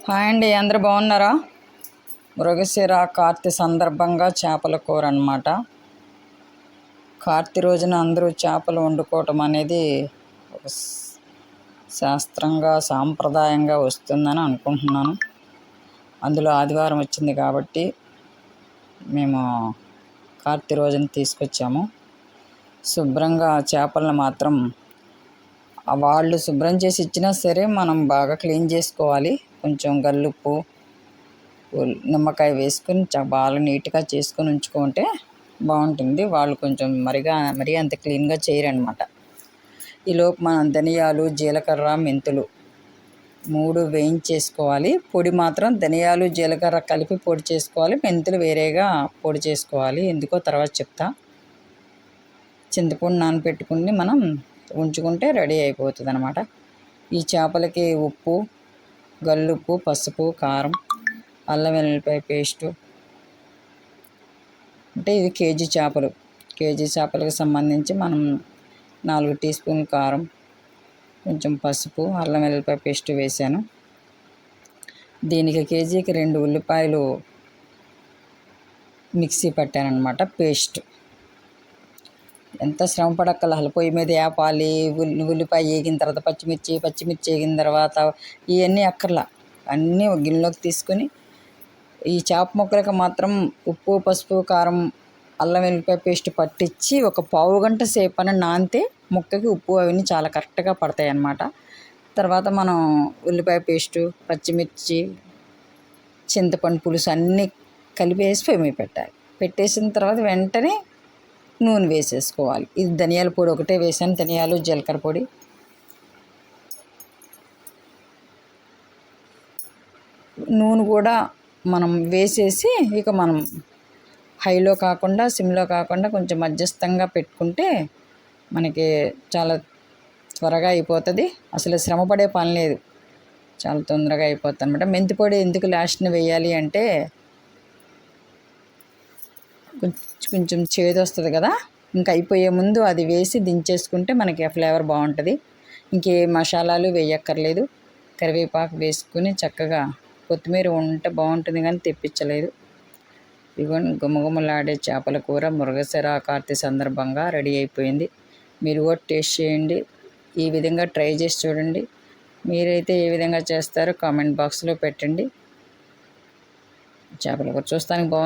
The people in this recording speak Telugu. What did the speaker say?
హాయ్ అండి, అందరు బాగున్నారా? మృగశిర కార్తె సందర్భంగా చేపల కూర అన్నమాట. కార్తె రోజున అందరూ చేపలు వండుకోవటం అనేది ఒక శాస్త్రంగా సాంప్రదాయంగా వస్తుందని అనుకుంటున్నాను. అందులో ఆదివారం వచ్చింది కాబట్టి మేము కార్తె రోజున తీసుకొచ్చాము. శుభ్రంగా చేపలను మాత్రం వాళ్ళు శుభ్రం చేసి ఇచ్చినా సరే మనం బాగా క్లీన్ చేసుకోవాలి. కొంచెం గల్లుప్పు, నిమ్మకాయ వేసుకుని బాగా నీట్గా చేసుకొని ఉంచుకుంటే బాగుంటుంది. వాళ్ళు కొంచెం మరీ అంత క్లీన్గా చేయరనమాట. ఈలోపు మనం ధనియాలు, జీలకర్ర, మెంతులు 3 వేయించేసుకోవాలి. పొడి మాత్రం ధనియాలు, జీలకర్ర కలిపి పొడి చేసుకోవాలి. మెంతులు వేరేగా పొడి చేసుకోవాలి. ఎందుకో తర్వాత చెప్తా. చింతపండు నానబెట్టుకుని మనం ఉంచుకుంటే రెడీ అయిపోతుంది అనమాట. ఈ చేపలకి ఉప్పు, గల్లుప్పు, పసుపు, కారం, అల్లం వెల్లుల్లిపాయ పేస్టు. అంటే ఇది కేజీ చేపలకు సంబంధించి మనం 4 టీ స్పూన్లు కారం, కొంచెం పసుపు, అల్లం వెల్లుల్లిపాయ పేస్ట్ వేసాను. దీనికి కేజీకి 2 ఉల్లిపాయలు మిక్సీ పట్టానమాట పేస్ట్. ఎంత శ్రమ పడక్కల పొయ్యి మీద వేపాలి. ఉల్లిపాయ వేగిన తర్వాత పచ్చిమిర్చి వేగిన తర్వాత ఇవన్నీ అక్కర్లా, అన్నీ ఒక గిన్నెలోకి తీసుకొని ఈ చేప ముక్కలకి మాత్రం ఉప్పు, పసుపు, కారం, అల్లం వెల్లుల్లిపాయ పేస్ట్ పట్టించి ఒక పావు గంట సేపు అని నానితే ముక్కకి ఉప్పు అవన్నీ చాలా కరెక్ట్గా పడతాయి అన్నమాట. తర్వాత మనం ఉల్లిపాయ పేస్టు, పచ్చిమిర్చి, చింతపండు పులుసు అన్నీ కలిపేసి పొయ్యి మీద పెట్టాలి. పెట్టేసిన తర్వాత వెంటనే నూనె వేసేసుకోవాలి. ఇది ధనియాల పొడి ఒకటే వేసాను, ధనియాలు, జీలకర్ర పొడి. నూనె కూడా మనం వేసేసి ఇక మనం హైలో కాకుండా సిమ్లో కాకుండా కొంచెం మధ్యస్థంగా పెట్టుకుంటే మనకి చాలా త్వరగా అయిపోతుంది. అసలు శ్రమ పడే పని లేదు, చాలా తొందరగా అయిపోతుంది అనమాట. మెంతి పొడి ఎందుకు లాస్ట్ని వేయాలి అంటే కొంచెం చేదు వస్తుంది కదా, ఇంకా అయిపోయే ముందు అది వేసి దించేసుకుంటే మనకి ఆ ఫ్లేవర్ బాగుంటుంది. ఇంకే మసాలాలు వేయక్కర్లేదు. కరివేపాకు వేసుకుని చక్కగా కొత్తిమీర ఉంటే బాగుంటుంది, కానీ తెప్పించలేదు. ఇదిగోండి, గుమగుమలాడే చేపల కూర మృగశిర కార్తె సందర్భంగా రెడీ అయిపోయింది. మీరు కూడా టేస్ట్ చేయండి, ఈ విధంగా ట్రై చేసి చూడండి. మీరైతే ఏ విధంగా చేస్తారో కామెంట్ బాక్స్లో పెట్టండి. చేపల కూర చూస్తానికి బాగుంది.